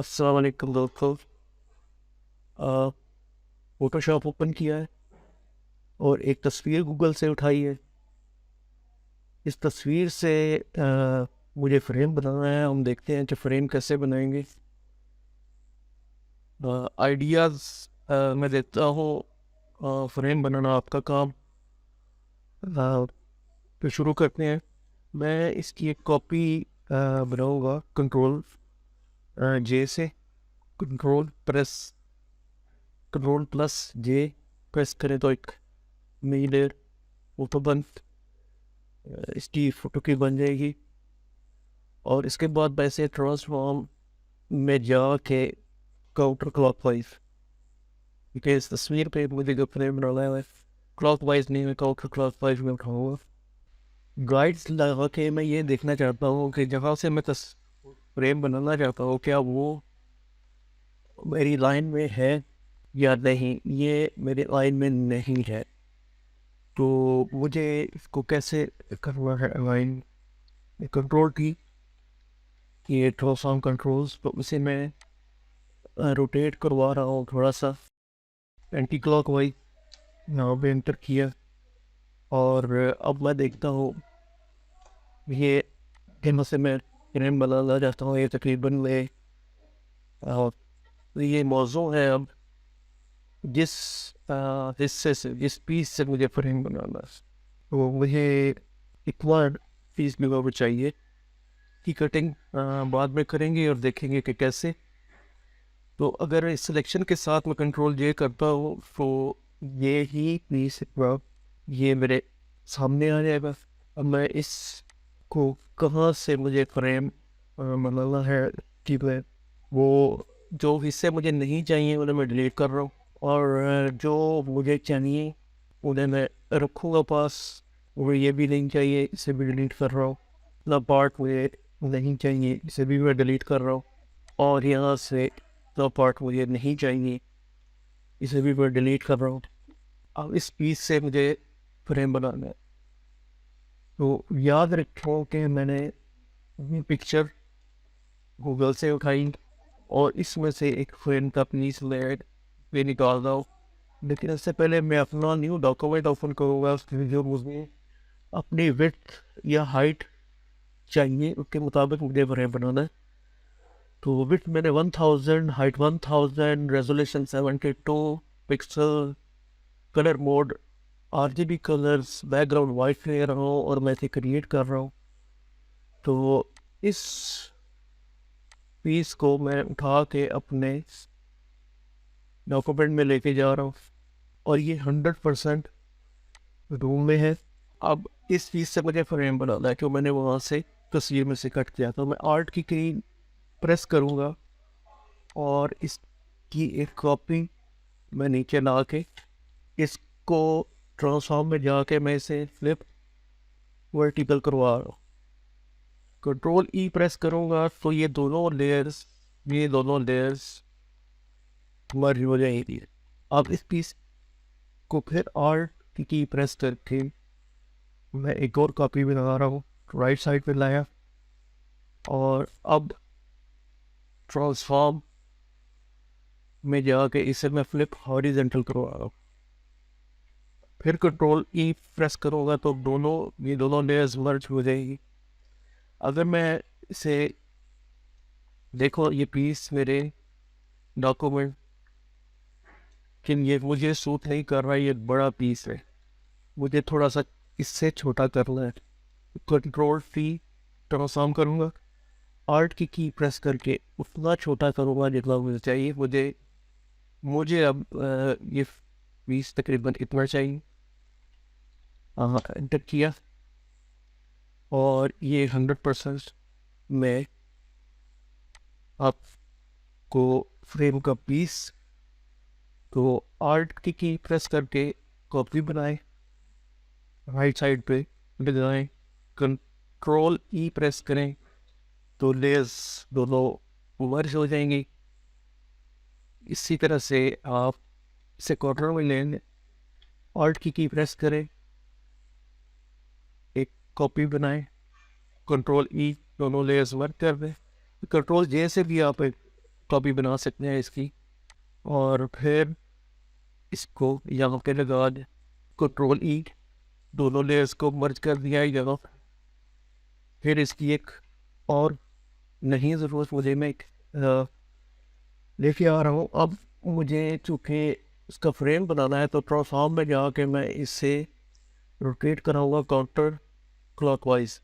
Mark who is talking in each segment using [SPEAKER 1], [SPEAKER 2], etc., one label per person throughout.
[SPEAKER 1] अस्सलाम वालेकुम दोस्तों। फ़ोटोशॉप ओपन किया है और एक तस्वीर गूगल से उठाई है। इस तस्वीर से मुझे फ्रेम बनाना है। हम देखते हैं कि फ्रेम कैसे बनाएंगे। आइडियाज़ मैं देता हूँ। फ्रेम बनाना आपका काम। तो शुरू करते हैं। मैं इसकी एक कॉपी बनाऊँगा कंट्रोल जे से। कंट्रोल प्लस जे प्रेस करें तो एक नई लेयर फोटो इसकी फ़ोटो की बन जाएगी। और इसके बाद वैसे ट्रांसफॉर्म में जाके काउंटर क्लॉकवाइज, क्योंकि इस तस्वीर पे मुझे जो फ्रेम बनाना है क्लॉकवाइज नहीं, मैं काउंटर क्लॉकवाइज में उठाऊँगा। गाइड्स लगा के मैं ये देखना चाहता हूँ कि जहाँ से मैं फ्रेम बनाना चाहता हूँ क्या वो मेरी लाइन में है या नहीं। ये मेरी लाइन में नहीं है, तो मुझे इसको कैसे करना है लाइन। कंट्रोल की ये ट्रांसफॉर्म कंट्रोल्स, तो उसे मैं रोटेट करवा रहा हूँ थोड़ा सा एंटी क्लॉक वाइज। यहाँ पे एंटर किया और अब मैं देखता हूँ ये कहाँ से मैं फ्रेम बनाना चाहता हूँ। ये तकरीबन ले तो ये मौजू है अब जिस हिस्से से, जिस पीस से मुझे फ्रेम बनाना है, तो मुझे इतना पीस भी वो चाहिए की कटिंग बाद में करेंगे और देखेंगे कि कैसे। तो अगर इस सिलेक्शन के साथ मैं कंट्रोल जे करता हूँ तो ये ही पीस ये मेरे सामने आ जाएगा। अब मैं इसको कहाँ से मुझे फ्रेम बनाना है कि मैं वो जो हिस्से मुझे नहीं चाहिए उन्हें मैं डिलीट कर रहा हूँ और जो मुझे चाहिए उन्हें मैं रखूँगा पास। और ये भी नहीं चाहिए, इसे भी डिलीट कर रहा हूँ। ना पार्ट मुझे नहीं चाहिए, इसे भी मैं डिलीट कर रहा हूँ। और यहाँ से ना पार्ट मुझे नहीं चाहिए, इसे भी मैं डिलीट कर रहा हूँ। अब इस पीस से मुझे फ्रेम बनाना है। तो याद रखो कि मैंने ये पिक्चर गूगल से उठाई और इसमें से एक फ्रेम का पीस ले निकाल रहा हूँ। लेकिन इससे पहले मैं अपना न्यू डॉक्यूमेंट ओपन करूँगा। उसमें जो मुझे अपनी विड्थ या हाइट चाहिए उसके मुताबिक मुझे फ्रेम बनाना है। तो विड्थ मैंने 1000, height 1000, resolution 72 pixel, colour mode RGB colours, background white ले रहा हूँ और मैं इसे क्रिएट कर रहा हूँ। तो इस पीस को मैं उठा के अपने डॉक्यूमेंट में लेके जा रहा हूँ और ये 100% रूम में है। अब इस पीस से मुझे फ्रेम बनाना है जो मैंने वहाँ से तस्वीर में से कट किया। तो मैं आर्ट की प्रेस करूँगा और इसकी एक कॉपी मैं नीचे ला के इसको ट्रांसफॉर्म में जाके मैं इसे फ्लिप वर्टिकल करवा रहा हूँ। कंट्रोल ई प्रेस करूँगा तो ये दोनों लेयर्स मर्ज हो जाएगी। अब इस पीस को फिर आर्ट की प्रेस करके मैं एक और कॉपी भी लगा रहा हूँ, राइट साइड पे लाया और अब ट्रांसफॉर्म में जाके इसे मैं फ्लिप हॉरिजेंटल करवा रहा हूँ। फिर कंट्रोल ई प्रेस करूँगा तो ये दोनों लेयर्स मर्ज हो जाएगी। अगर मैं इसे देखो ये पीस मेरे डॉक्यूमेंट कि ये मुझे सूट नहीं कर रहा है, ये बड़ा पीस है, मुझे थोड़ा सा इससे छोटा करना है। कंट्रोल टी ट्रांसफॉर्म करूँगा, आर्ट की प्रेस करके उतना छोटा करूँगा जितना मुझे चाहिए। मुझे अब ये पीस तकरीबन इतना चाहिए। एंटर किया और ये 100% में आपको फ्रेम का पीस तो आर्ट की प्रेस करके कॉपी बनाए, राइट साइड पे लगाएं, कंट्रोल ई प्रेस करें तो लेयर्स दोनों मर्ज हो जाएंगी। इसी तरह से आप इसे कॉर्नर में लेंगे, आर्ट की प्रेस करें, एक कॉपी बनाएं, कंट्रोल ई दोनों लेयर्स मर्ज कर दें। कंट्रोल जे से भी आप एक कॉपी बना सकते हैं इसकी। और फिर इसको यहाँ पे लगा दें, Ctrl+E, दोनों लेयर्स को मर्ज कर दिया है यहाँ। फिर इसकी एक और नहीं ज़रूरत मुझे, मैं एक लेके आ रहा हूँ। अब मुझे चूँकि इसका फ्रेम बनाना है तो ट्रांसफॉर्म में जाके मैं इसे रोटेट कराऊंगा counter clockwise,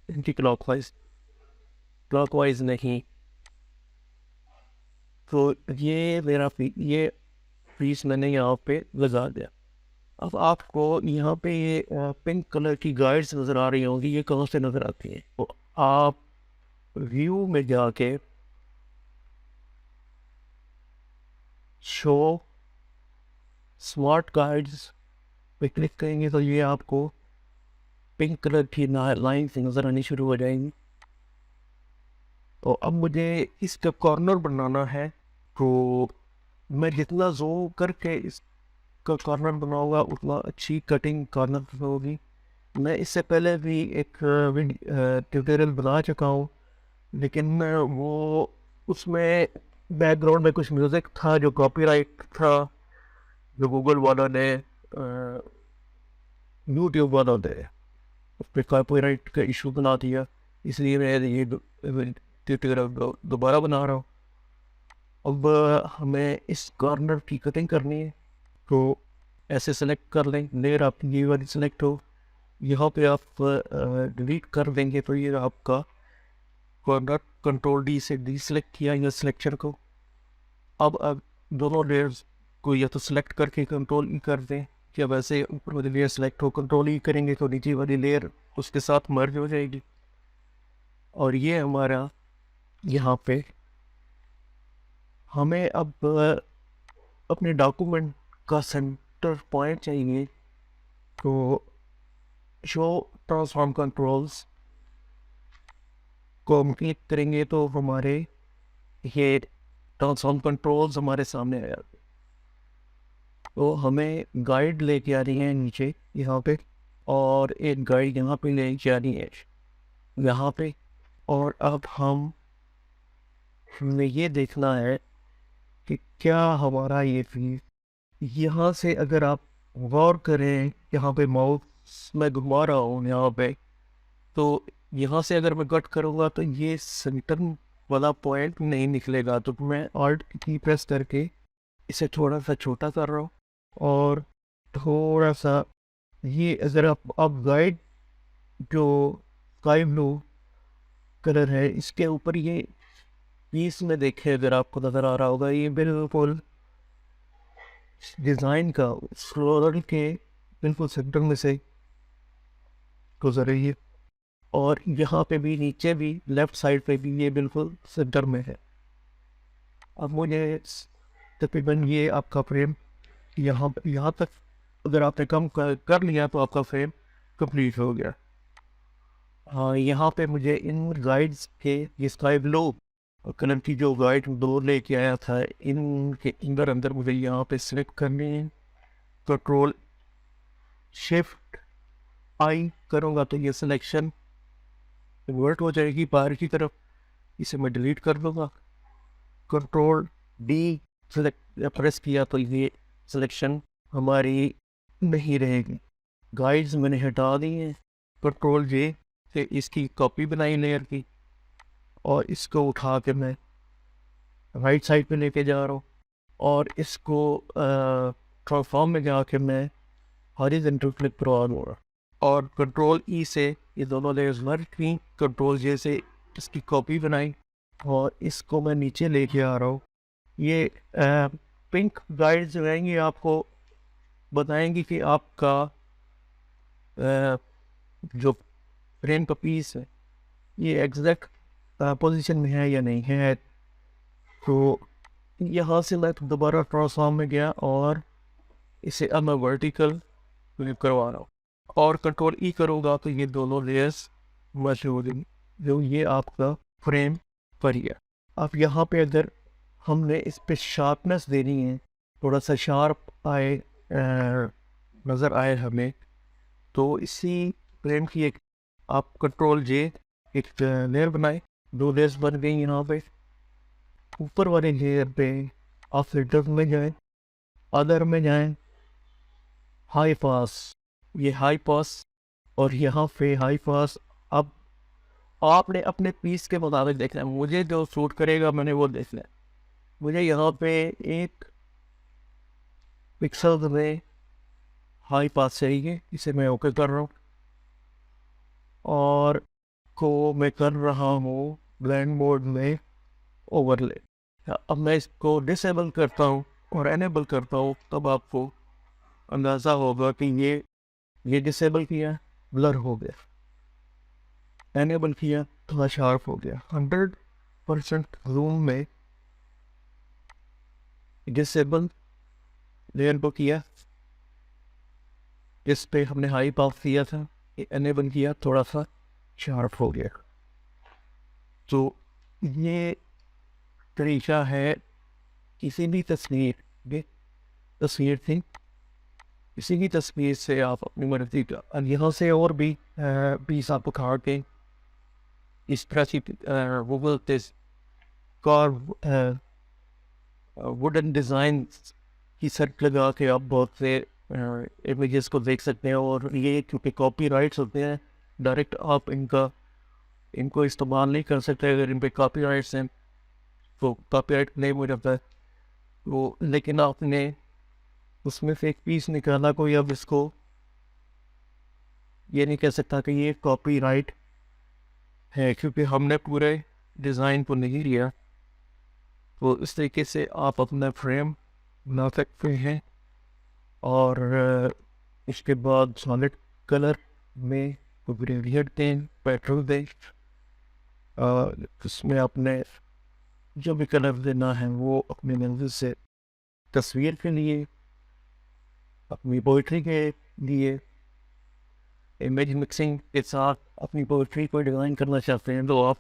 [SPEAKER 1] anti clockwise, clockwise नहीं। तो ये मेरा ये पीस मैंने यहाँ पे लगा दिया। अब आपको यहाँ पे ये पिंक कलर की गाइड्स नज़र आ रही होंगी, ये कहाँ से नज़र आती हैं? तो आप व्यू में जाके शो स्मार्ट गाइड्स पे क्लिक करेंगे तो ये आपको पिंक कलर की लाइन से नज़र आनी शुरू हो जाएंगी। तो अब मुझे इसका कॉर्नर बनाना है, तो मैं जितना ज़ूम करके इसका कॉर्नर बनाऊंगा उतना अच्छी कटिंग कॉर्नर होगी। मैं इससे पहले भी एक ट्यूटोरियल बना चुका हूँ, लेकिन वो उसमें बैकग्राउंड में कुछ म्यूज़िक था जो कॉपीराइट था, जो गूगल वालों ने यूट्यूब वालों ने उस पर कॉपीराइट का इशू बना दिया, इसलिए मैं ये ट्यूटोरियल दोबारा बना रहा हूँ। अब हमें इस कॉर्नर की कटिंग करनी है, तो ऐसे सेलेक्ट कर लें, लेयर आपकी ये वाली सेलेक्ट हो, यहाँ पे आप डिलीट कर देंगे तो ये आपका कॉर्नर Ctrl+D से डीसेलेक्ट किया या सिलेक्शन को। अब दोनों लेयर्स को या तो सिलेक्ट करके Ctrl+E कर दें, या वैसे ऊपर वाली लेयर सेलेक्ट हो Ctrl+E करेंगे तो नीचे वाली लेयर उसके साथ मर्ज हो जाएगी। और ये हमारा यहाँ पे हमें अब अपने डॉक्यूमेंट का सेंटर पॉइंट चाहिए, तो शो ट्रांसफॉर्म कंट्रोल्स को हम क्लिक करेंगे तो हमारे ये ट्रांसफॉर्म कंट्रोल्स हमारे सामने आया। तो हमें गाइड लेके आ रही है नीचे यहाँ पे, और एक गाइड यहाँ पे लेके आ रही है यहाँ पे। और अब हमें ये देखना है कि क्या हमारा ये फील्ड यहाँ से, अगर आप गौर करें यहाँ पे माउस मैं घुमा रहा हूँ यहाँ पे, तो यहाँ से अगर मैं कट करूँगा तो ये सेंटर वाला पॉइंट नहीं निकलेगा। तो मैं Alt की प्रेस करके इसे थोड़ा सा छोटा कर रहा हूँ, और थोड़ा सा ये अगर आप गाइड जो स्काई ब्लू कलर है इसके ऊपर ये पीस में देखें, अगर आपको नज़र आ रहा होगा, ये बिल्कुल डिज़ाइन का फ्लोरल के बिल्कुल सेंटर में से गुजर रही है। और यहाँ पे भी नीचे भी लेफ़्ट साइड पे भी ये बिल्कुल सेंटर में है। अब मुझे तकरीबन ये आपका फ्रेम यहाँ तक अगर आपने कम कर लिया तो आपका फ्रेम कंप्लीट हो गया। हाँ, यहाँ पे मुझे इन गाइड्स के ये स्काई ब्लू कलर की जो गाइड दो लेके आया था, इनके अंदर मुझे यहाँ पे सिलेक्ट करनी है। Ctrl+Shift+I करूँगा तो ये सिलेक्शन कन्वर्ट हो जाएगी बाहर की तरफ, इसे मैं डिलीट कर दूँगा। Ctrl+D सेलेक्ट प्रेस किया तो ये सिलेक्शन हमारी नहीं रहेगी। गाइड्स मैंने हटा दी हैं, Ctrl+J से इसकी कॉपी बनाई लेयर की, और इसको उठा के मैं राइट साइड पे लेके जा रहा हूँ, और इसको ट्रांसफॉर्म में जाके मैं हॉरिजॉन्टल क्लिक करवा दूँगा। और Ctrl+E से ये दोनों लेयर्स मर्ज की, Ctrl+J से इसकी कॉपी बनाई, और इसको मैं नीचे लेके आ रहा हूँ। ये पिंक गाइड्स जो रहेंगी आपको बताएंगी कि आपका जो फ्रेम का पीस है ये एग्जैक्ट पोजीशन में है या नहीं है। तो यहाँ से मैं दोबारा ट्रांसफॉर्म में गया और इसे अब मैं वर्टिकल क्लिक करवा रहा हूँ, और Ctrl+E करूँगा तो ये दोनों लेयर्स मर्ज हो जाएंगी, जो ये आपका फ्रेम पर ही है। अब यहाँ पे अगर हमने इस पे शार्पनेस देनी है, थोड़ा सा शार्प आए नज़र आए हमें, तो इसी फ्रेम की एक आप Ctrl+J एक लेयर बनाए, दो लेयर्स बन गई यहाँ पे। ऊपर वाले लेयर पे आप फिल्टर में जाएं, अदर में जाएं, हाई पास, ये हाई पास, और यहाँ पे हाई पास। अब आपने अपने पीस के मुताबिक देखना है, मुझे जो सूट करेगा मैंने वो देखना है। मुझे यहाँ पे एक पिक्सल में हाई पास चाहिए, इसे मैं ओके कर रहा हूँ, और को मैं कर रहा हूँ ब्लेंड मोड में ओवरले। अब मैं इसको डिसेबल करता हूँ और एनेबल करता हूँ, तब आपको अंदाज़ा होगा कि ये डिसेबल किया, ब्लर हो गया, एनेबल किया, थोड़ा शार्प हो गया। 100% जूम में डिसेबल लेयर को किया, इस पे हमने हाई पास किया था, एनेबल किया, थोड़ा सा शार्प हो गया। तो ये तरीका है किसी भी तस्वीर थी, किसी की तस्वीर से आप अपनी मर्जी का यहाँ से और भी पीस आप उखाड़ के इस तरह की वो बोलते कार वुडन डिज़ाइन की सेट लगा के आप बहुत से इमेजेस को देख सकते हैं। और ये क्योंकि कॉपीराइट्स होते हैं, डायरेक्ट आप इनको इस्तेमाल नहीं कर सकते अगर इन पे कॉपीराइट्स हैं, तो कॉपीराइट क्लेम हो जाता है। वो लेकिन आपने उसमें से एक पीस निकाला कोई, अब इसको ये नहीं कह सकता कि ये कॉपीराइट है क्योंकि हमने पूरे डिज़ाइन को नहीं लिया। तो इस तरीके से आप अपना फ्रेम बना सकते हैं। और इसके बाद सॉलिड कलर में ग्रेडियंट दें, पेट्रोल दें, इसमें आपने जो भी कलर देना है वो अपने मंजिल से, तस्वीर के लिए, अपनी पोइट्री के लिए, इमेज मिक्सिंग के साथ अपनी पोइट्री को डिज़ाइन करना चाहते हैं तो आप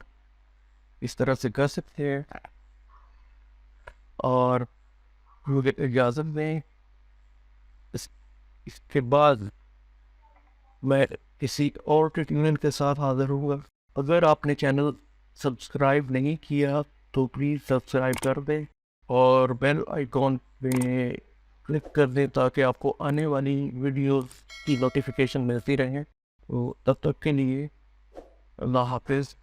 [SPEAKER 1] इस तरह से कर सकते हैं। और मुझे इजाज़त दें, इसके बाद मैं किसी और ट्यूटोरियल के साथ हाजिर हूँगा। अगर आपने चैनल सब्सक्राइब नहीं किया तो प्लीज़ सब्सक्राइब कर दें और बेल आइकॉन पे क्लिक कर दें ताकि आपको आने वाली वीडियोस की नोटिफिकेशन मिलती रहे। तो तब तक के लिए अल्लाह हाफिज़।